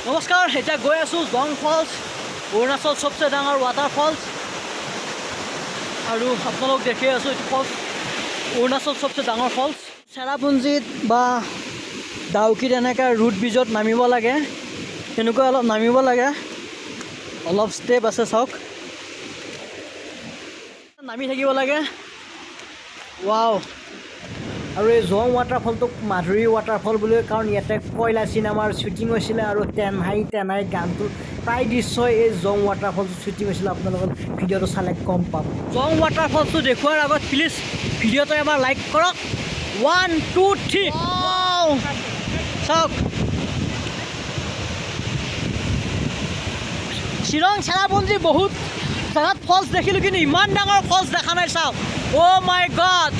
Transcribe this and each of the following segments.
নমস্কাৰ, এতিয়া গৈ আছোঁ জং ফলছ, অৰুণাচল চবচে ডাঙৰ ৱাটাৰ ফলছ। আৰু আপোনালোক দেখি আছোঁ এইটো ফলছ অৰুণাচল চবচে ডাঙৰ ফলছ। চেৰাপুঞ্জীত বা ডাউকিত এনেকৈ ৰুট ব্ৰিজত নামিব লাগে, তেনেকুৱা অলপ নামিব লাগে, অলপ ষ্টেপ আছে চাওক, নামি থাকিব লাগে। ৱাও! আৰু এই জং ৱাটাৰফলটোক মাধুৰী ৱাটাৰফল বুলি, কাৰণ ইয়াতে কয়লা চিনেমাৰ শ্বুটিং হৈছিলে আৰু তেনাই গানটো প্ৰায় দৃশ্যই এই জং ৱাটাৰফলটো শ্বুটিং হৈছিলে। আপোনালোকে ভিডিঅ'টো চালে গম পাব। জং ৱাটাৰফলটো দেখুওৱাৰ আগত প্লিজ ভিডিঅ'টো এবাৰ লাইক কৰক। 1 2 3 চাওক, শ্বিলং চেৰাপুঞ্জী বহুত জেগাত ফলছ দেখিলোঁ, কিন্তু ইমান ডাঙৰ ফলছ দেখা নাই। চাওক, অ' মাই গড,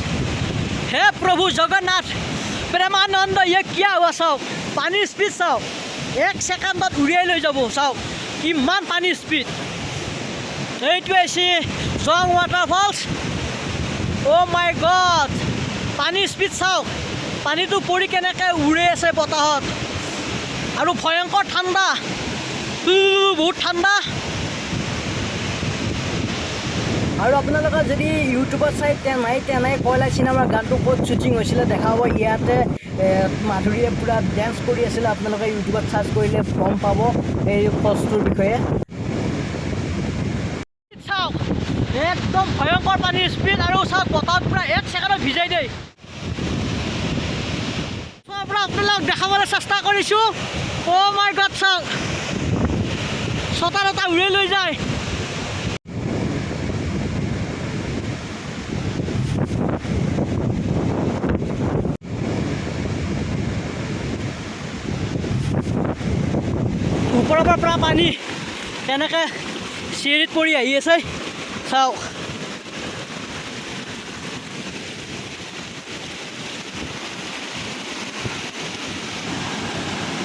হে প্ৰভু জগন্নাথ প্ৰেমানন্দ, ইয়ে কিয়া হোৱা? চাওক পানীৰ স্পীড চাওক, 1 ছেকেণ্ডত উৰিয়াই লৈ যাব। চাওক কিমান পানীৰ স্পীড। এইটোৱে হৈছে জং ৱাটাৰফলছ। অ' মাই গড, পানীৰ স্পীড চাওক, পানীটো পৰি কেনেকৈ উৰি আছে বতাহত, আৰু ভয়ংকৰ ঠাণ্ডা, বহুত ঠাণ্ডা। আৰু আপোনালোকে যদি ইউটিউবত চাই তেনাই কয়লা চিনেমাৰ গানটো ক'ত শ্বুটিং হৈছিলে দেখা পাব। ইয়াতে মাধুৰীয়ে পূৰা ডেন্স কৰি আছিলে। আপোনালোকে ইউটিউবত চাৰ্চ কৰিলে গম পাব এই ফলছটোৰ বিষয়ে। চাওক একদম ভয়ংকৰ পানীৰ স্পীড, আৰু চাওক বতাহত পূৰা 1 ছেকেণ্ডত ভিজাই দিয়ে। আপোনালোক দেখাবলৈ চেষ্টা কৰিছোঁ। অ' মাই গড, চাওক ছটা উৰিয়াই লৈ যায়। ওপৰৰ পৰা পানী তেনেকৈ চিৰিত পৰি আহি আছে। চাওক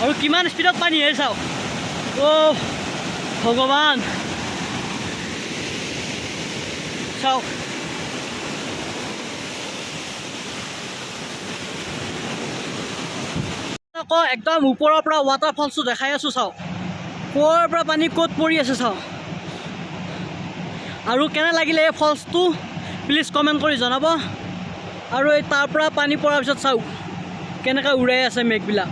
আৰু কিমান স্পীডত পানী আহে চাওক। অ' ভগৱান, চাওক আকৌ একদম ওপৰৰ পৰা ৱাটাৰফলছটো দেখাই আছোঁ। চাওক ক'ৰ পৰা পানী ক'ত পৰি আছে চাওক। আৰু কেনে লাগিলে এই ফলছটো প্লিজ কমেণ্ট কৰি জনাব। আৰু এই তাৰ পৰা পানী পৰাৰ পিছত চাওক কেনেকৈ উৰাই আছে মেঘবিলাক।